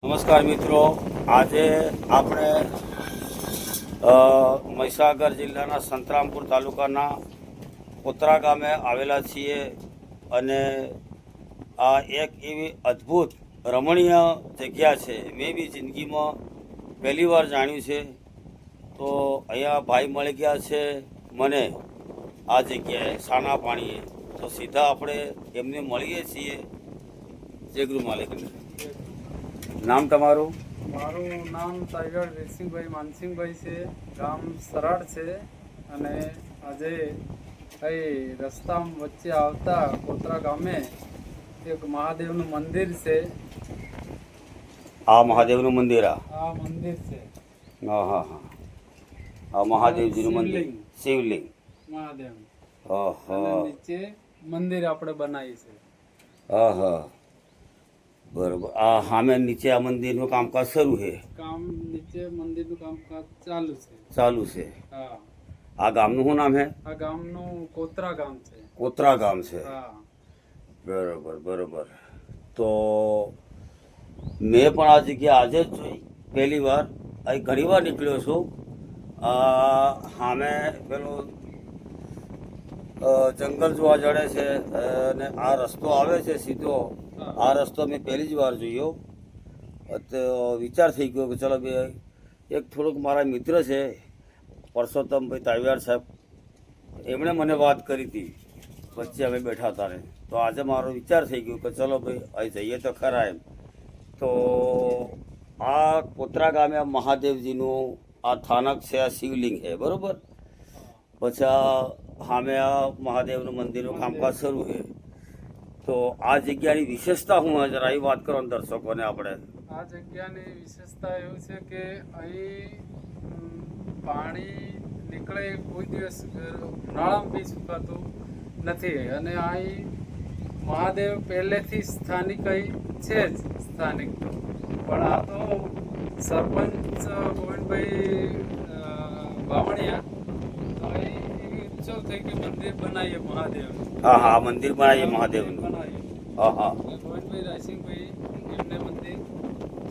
નમસ્કાર મિત્રો, આજે આપણે મહીસાગર જિલ્લાના સંતરામપુર તાલુકાના કોતરા ગામે આવેલા છીએ અને આ એક એવી અદ્ભુત રમણીય જગ્યા છે. મેં બી જિંદગીમાં પહેલી વાર જાણ્યું છે. તો અહીંયા ભાઈ મળી ગયા છે મને આ જગ્યાએ સાના પાણીએ. તો સીધા આપણે એમને મળીએ છીએ. જય ગુરુ માલિકને. નામ તમારું? મારું નામ ટાઈગર વીરસિંહભાઈ માનસિંહભાઈ છે. ગામ સરાડ છે અને આજે અહીં રસ્તામાં વચ્ચે આવતા કોતરા ગામે એક મહાદેવનું મંદિર છે. આ મહાદેવનું મંદિર? આ મંદિર છે. હા હા હા, આ મહાદેવજીનું મંદિર, શિવલિંગ મહાદેવ. હા નીચે મંદિર આપણે બનાવી છે. હા હા, બરોબર. આ સામે નીચે આ મંદિરનું કામકાજ શરૂ છે? નીચે મંદિરનું કામકાજ ચાલુ છે. હા. આ ગામનું શું નામ છે? આ ગામનું કોતરા ગામ છે. કોતરા ગામ છે. હા, બરોબર બરોબર. તો મેં પણ આ જગ્યા આજે જ જોઈ પહેલી વાર. અહીં ઘણી વાર નીકળ્યો છું. સામે પેલું જંગલ જોવા જડે છે અને આ રસ્તો આવે છે સીધો. આ રસ્તો મેં પહેલી જ વાર જોયો. તો વિચાર થઈ ગયો કે ચલો બે એક થોડુંક મારા મિત્ર છે પરસોત્તમભાઈ તાવિયાર સાહેબ, એમણે મને વાત કરી હતી વચ્ચે અમે બેઠા હતા ને. તો આજે મારો વિચાર થઈ ગયો કે ચલો ભાઈ અહીં જઈએ તો ખરા એમ. તો આ કોતરા ગામે મહાદેવજીનું આ સ્થાનક છે, આ શિવલિંગ છે, બરાબર. પછી આ સામે આ મહાદેવનું મંદિરનું કામકાજ શરૂ છે. તો આ જગ્યાની વિશેષતા શું હોય, જરા એ વાત કરો દર્શકોને આપણે. આ જગ્યાની વિશેષતા એવું છે કે અહીં પાણી નીકળે કોઈ દિવસ ઉનાળામાં બી સુકાતું નથી. અને અહીં મહાદેવ પહેલેથી સ્થાનિક અહીં છે જ સ્થાનિક. પણ આ તો સરપંચ ગોવિંદભાઈ બાવળિયા તો અહીં એવી ઈચ્છા થઈ કે મંદિર બનાવીએ મહાદેવ. હા હા, મંદિર બનાવીએ મહાદેવનું. બનાવીએ. હા હા. ગોવિંદભાઈ રાયસિંહભાઈ એમને મંદિર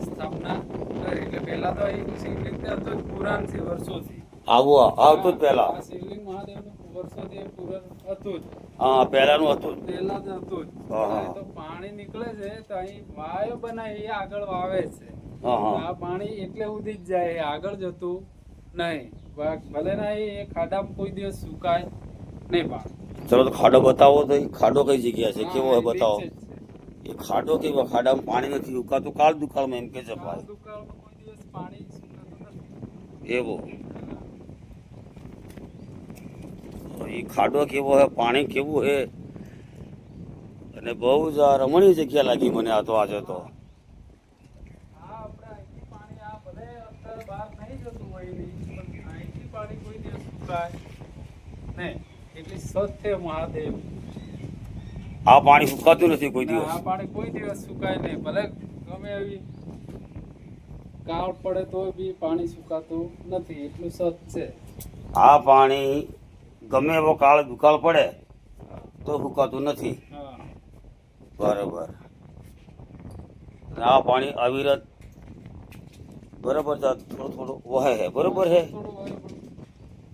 સ્થાપના કરી. એટલે પહેલા તો અહીં શિવલિંગ ત્યાં તો પુરાણ છે વર્ષોથી. આવતું જ પહેલા. આ શિવલિંગ મહાદેવનું વર્ષોથી પુરાણ હતું જ. હા, પહેલાનું હતું. પહેલા જ હતું જ. તો પાણી નીકળે છે તો અહીં વાયો બનાવી એ આગળ વાવે છે. આ પાણી એટલે સુધી જ જાય, આગળ જતું નહીં. ભલે ના એ ખાડામાં કોઈ દિવસ સુકાય નહીં પાણી. ચલો તો ખાડો બતાવો. તો એ ખાડો કઈ જગ્યા છે, કેવો હોય બતાવો. એ ખાડો કેવો? ખાડામાં પાણી નથી ઉકાતું? કાળ દુકાળમાં એમ કે છે ભાઈ. દુકાળમાં કોઈ દિવસ પાણી સુકાતું નથી. એવો એ ખાડો કેવો હોય, પાણી કેવું છે, અને બહુ જ આ રમણીય જગ્યા લાગી મને આ તો આજે તો. આપણે અહીંથી પાણી આ ભલે અંદર બહાર નહીં જતું હોય નહીં, પણ અહીંથી પાણી કોઈ દિવસ સુકાય નહીં. એટલી સ્વચ્છ છે મહાદેવ. આ પાણી સુકાતું નથી કોઈ દિવસ? આ પાણી કોઈ દિવસ સુકાય નહીં. ભલે ગમે એવી કાળ પડે તો બી પાણી સુકાતું નથી. એટલું સ્વચ્છ છે. આ પાણી ગમે એવો કાળ દુકાળ પડે તો સુકાતું નથી? હા. બરાબર. આ પાણી અવિરત બરાબર થોડું થોડું વહે છે, બરોબર છે.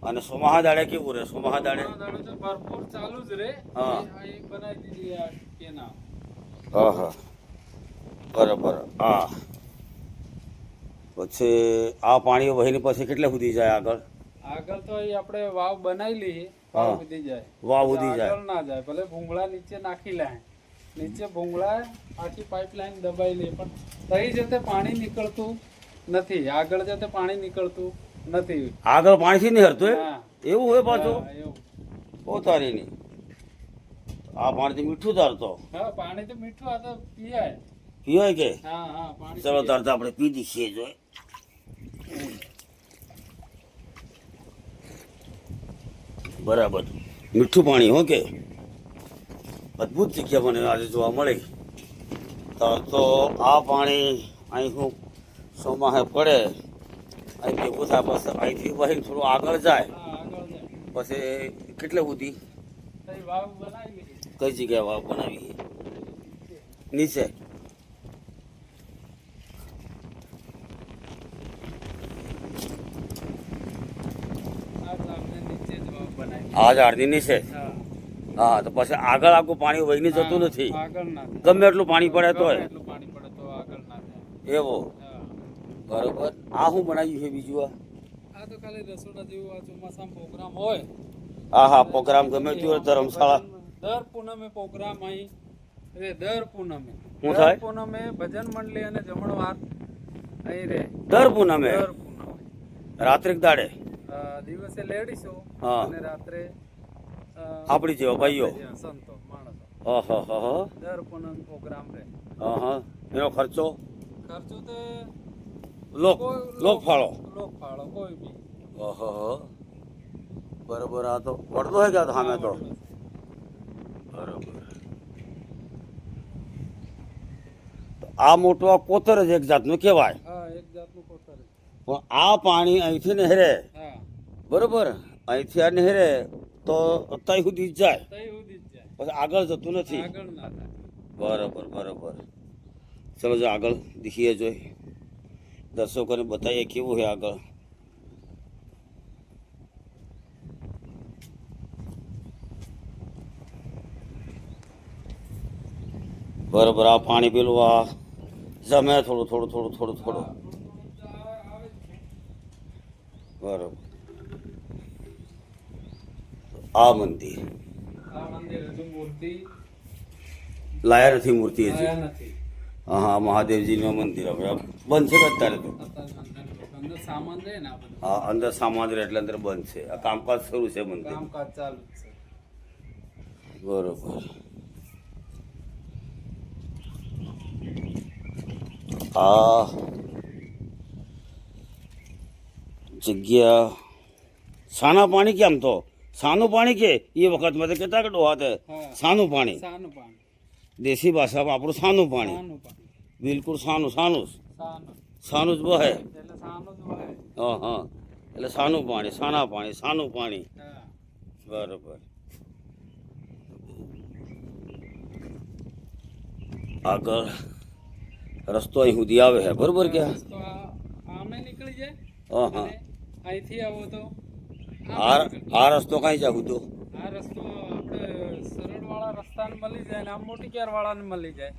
અને સોમાહા દાડે કેવું રહે? સોમાહા દાડે તો ભરપૂર ચાલુ જ રહે. હા. અહીં બનાવી દીધી આ કેનાલ. હા હા, બરાબર. હા, પછી આ પાણી વહીને પછી કેટલે સુધી જાય આગળ? આગળ તો અહીં આપણે વાવ બનાવી લઈએ, વાવ ઉધી જાય. વાવ ઉધી જાય. આગળ ના જાય. ભલે ભૂંગળા નીચે નાખી લે, નીચે ભૂંગળા આખી પાઇપલાઇન દબાઈ લે, પણ તઈ જતે પાણી નીકળતું નથી. આગળ જતે પાણી નીકળતું નથી. આગળ પાણીથી નહીં હરતું? હા. એવું હોય પાછું? હા, એવું. પોતાની નહીં. આ પાણીથી મીઠું તારતો? હા, પાણી તો મીઠું. આ તો પીવાય. પીવાય કે? હા હા, પાણી ચલો તારતા આપણે પી દઈએ જોઈએ. બરાબર, મીઠું પાણી. હો કે અદ્ભુત જગ્યા મને આજે જોવા મળી. તો આ પાણી અહીં શું સોમાહે પડે, અહીં ભેગું થાય, પછી અહીંથી વહીને થોડું આગળ જાય. હા, આગળ જાય. પછી કેટલે સુધી? તઈ વાવ બનાવી લીધી. કઈ જગ્યાએ વાવ બનાવી? નીચે? બનાવી આ ઝાડની નીચે હા હા તો પછી આગળ આખું પાણી વહીને જતું નથી આગળ ના થાય. ગમે એટલું પાણી પડે ગમે તોય એટલું પાણી પડે તો આગળ ના થાય. એવો હા બરોબર આ શું બનાવ્યું છે બીજું આ તો ખાલી રસોડા જેવું આ ચોમાસામાં પ્રોગ્રામ હોય આ હા પ્રોગ્રામ ગમે તે હોય ધર્મશાળા દર પૂનમે પ્રોગ્રામ અહીં દર પૂનમે શું થાય? પૂનમે ભજન મંડળી અને જમણવાર અહીં રે દર પૂનમે દર પૂનમે રાત્રે દાડે દિવસે લેડીસો હા. અને રાત્રે આપણી જેવા ભાઈઓ સંતો માણસો હા દર પૂનમ પ્રોગ્રામ રે હા એનો ખર્ચો ખર્ચો તો લોક ફાળો લોક ફાળો કોઈ બી ઓહો બરોબર આ તો વડલો હે ગયા સામે તો બરોબર તો આ મોટું આ કોતર જ એક જાતનું કહેવાય હા એક જાતનું કોતર છે. પણ આ પાણી અહીંથી નહેરે હા બરોબર અહીંથી આ નહેરે તો ત્યાં સુધી જ જાય તઈ સુધી જ જાય પછી આગળ જતું નથી આગળ ના થાય. બરોબર ચલો જો આગળ દીખીએ જોઈ દર્શકોને બતાવીએ કેવું છે આગળ બરોબર આ પાણી પેલું આ જમે થોડું બરોબર આ મંદિર આ મંદિર હજુ મૂર્તિ લાયા નથી મૂર્તિ હજી આયા નથી. હા મહાદેવજીનું મંદિર હવે બંધ છે કે અત્યારે તો અંદર સામાન રહે ને આ બધું હા અંદર સામાન રહે એટલે અંદર બંધ છે આ કામકાજ શરૂ છે મંદિર કામકાજ ચાલુ જ છે. બરોબર આ જગ્યા સાના પાણી કેમ તો સાનું પાણી કે એ વખતમાં તો કહેતા કે ડોહાતે હા. સાનું પાણી સાનું પાણી દેશી ભાષામાં આપણું સાનું પાણી સાનું પાણી બિલકુલ સાનું જ સાનું સાનું જ બહે એટલે સાનું જ હોય. હા એટલે સાનું પાણી સાનું પાણી હા બરોબર આગળ રસ્તો અહીં સુધી આવે છે બરોબર કે રસ્તો આમે નીકળી જાય હા અને અહીંથી આવો તો આ રસ્તો કઈ જાવ તો આ રસ્તો આપણે સરળવાળા રસ્તાને મળી જાય ને આમ મોટી કેર વાળાને મળી જાય.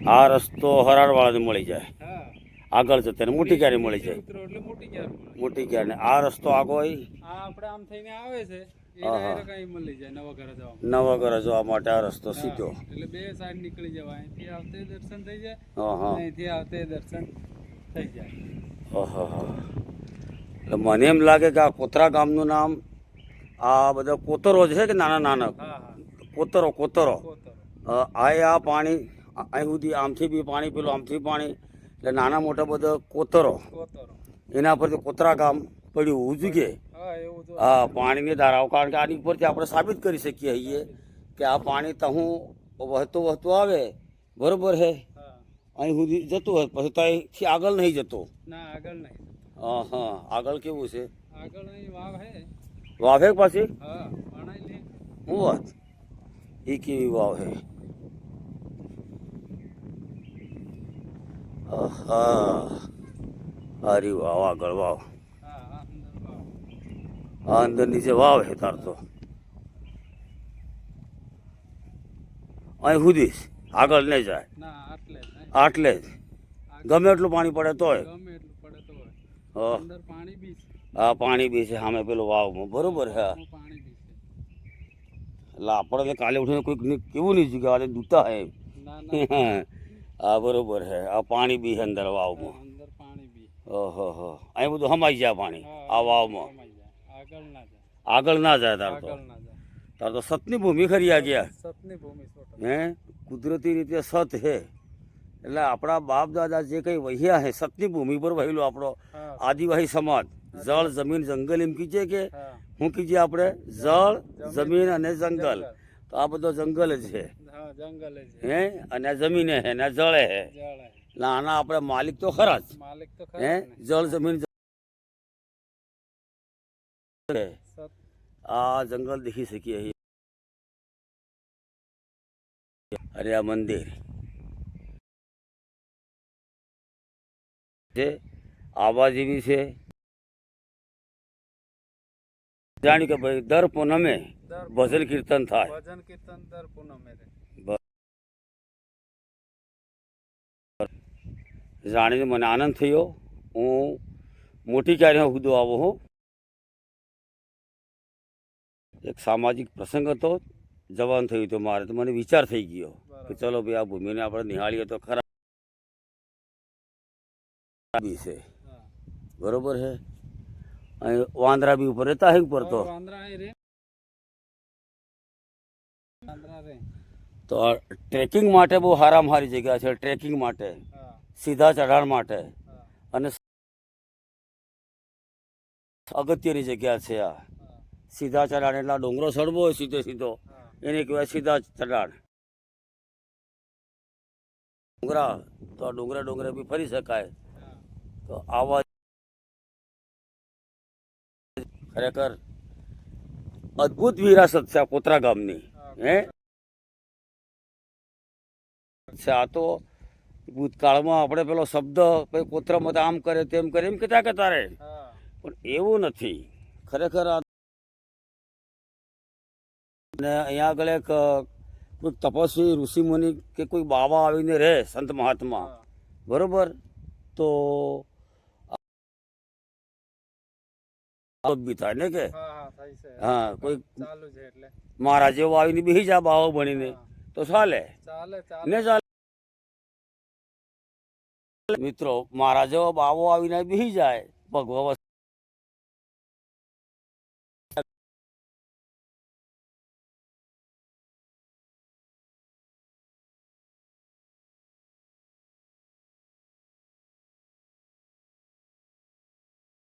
આ રસ્તો હરારવાળાને મળી જાય હા આગળ જતા મોટી ક્યારે મળી જાય ઉતરો એટલે મોટી કેર મળે. મોટી ક્યારે આ રસ્તો આગો આ આપણે આમ થઈને આવે છે હા, હા. એને કઈ મળી જાય નવા ઘરે જવા નવા ઘરે જવા માટે આ રસ્તો સીધો એટલે બે સાઈડ નીકળી જવાય અહીંથી આવતે દર્શન થઈ જાય હા અને અહીંથી આવતે દર્શન થઈ જાય. એટલે મને એમ લાગે કે આ કોતરા ગામનું નામ આ બધા કોતરો છે કે નાના હા કોતરો કોતરો આ પાણી અહીં સુધી આમથી બી પાણી પેલું આમથી પાણી એટલે નાના મોટા બધા કોતરો કોતરો એના પરથી કોતરા ગામ પડ્યું ઉજુ કે હા એવું તો હા પાણીની ધારાઓ કારણ કે આની ઉપરથી આપણે સાબિત કરી શકીએ છીએ કે આ પાણી તહું વહેતું આવે બરોબર છે હા અહીં સુધી જતું હોય પછી ત્યાંથી આગળ નહીં જતો ના આગળ નહીં હા આગળ કેવું છે આગળ અહીં વાવ હે વાવે પાછી હા ભણાઈ લે હું વાત એ કેવી વાવ છે હારી વાવ આગળ વાવ હા અંદર વાવ આ અંદર નીચે વાવ છે તાર તો અહીં સુધી આગળ નહીં જાય ના આટલે જ નહીં. આટલે જ ગમે એટલું પાણી પડે તોય ગમે એટલું પડે તો હોય હા. અંદર પાણી બી છે આ પાણી બી છે સામે પેલું વાવમાં બરોબર છે વાવમાં પાણી બી છે એટલે આપણને કાલે ઉઠીને કોઈક કેવું નહીં છું કે આજે દૂતા હે ના ના હા બરોબર છે આ પાણી બી છે અંદર હા, વાવમાં અંદર પાણી બી ઓહો અહીં બધું હમાઈ જાય પાણી હા, આ વાવમાં સમાઈ જાય. આગળ ના જાય આગળ ના જાય તાર તો આગળ ના જાય સતની ભૂમિ ખરી આ ગયા સતની ભૂમિ 100%. હે કુદરતી રીતે સત હે એટલે આપણા બાપ દાદા જે કંઈ વહ્યા હે સતની ભૂમિ પર વહેલો આપણો હા આદિવાસી સમાજ જળ જમીન જંગલ એમ કીજે કે હા શું કીજે આપણે જળ જમીન અને જંગલ તો આ બધો જંગલ જ છે હા જંગલ જ છે હે અને આ જમીને હે ને જળે હે જળ હે. એટલે આના આપણે માલિક તો ખરા જ માલિક તો હે ખરા જ ને. જળ જમીન સત આ જંગલ દેખી શકીએ અહીં અરે આ મંદિર છે આવા જેવી છે જાણ્યું કે ભાઈ દર પૂનમે દર ભજન કીર્તન થાય. ભજન કીર્તન દર પૂનમે રે. જાણીને મને આનંદ થયો. હું મોટી ક્યારે હુદો આવો હું. એક સામાજિક પ્રસંગ હતો, જવાન થયું હતું મારે, તો મને વિચાર થઈ ગયો કે ચલો ભાઈ આ ભૂમિને આપણે નિહાળીએ તો ખરા બી છે, હા. બરોબર છે. અહીં વાંદરા બી ઉપર રહેતા હે ઉપર તો. વાંદરા અહીં રે. વાંદરા રે. તો આ ટ્રેકિંગ માટે બહુ હારામાં હારી જગ્યા છે. ટ્રેકિંગ માટે, હા, સીધા ચઢાણ માટે હા, અને અગત્યની જગ્યા છે આ. હા, સીધા ચઢાણ એટલે આ ડુંગરો ચડવો હોય સીધો સીધો, હા. એને કહેવાય સીધા ચઢાણ. ડુંગરા તો આ ડુંગરે બી ફરી શકાય. હા. તો આવા ખરેખર અદ્ભુત વિરાસત છે આ કોતરા ગામની. હે છે આ તો ભૂતકાળમાં આપણે પેલો શબ્દ ભાઈ કોતરામાં આમ કરે તેમ કરે એમ કહેતા કે તારે, હા. પણ એવું નથી ખરેખર. આ ને અહીંયા આગળ એક કોઈ તપસ્વી ઋષિમુનિ કે કોઈ બાબા આવીને રહે, સંત મહાત્મા, હા. બરોબર, તો બી થાય ને કે હા, હા, થાય છે. હા, કોઈ ચાલુ છે એટલે. મહારાજ જેવો આવીને બેસી જાય બાવો બનીને હા. તો ચાલે ચાલે ને ચાલે. ચાલે. મિત્રો મહારાજ જેવો બાવો આવીને બેસી જાય ભગવા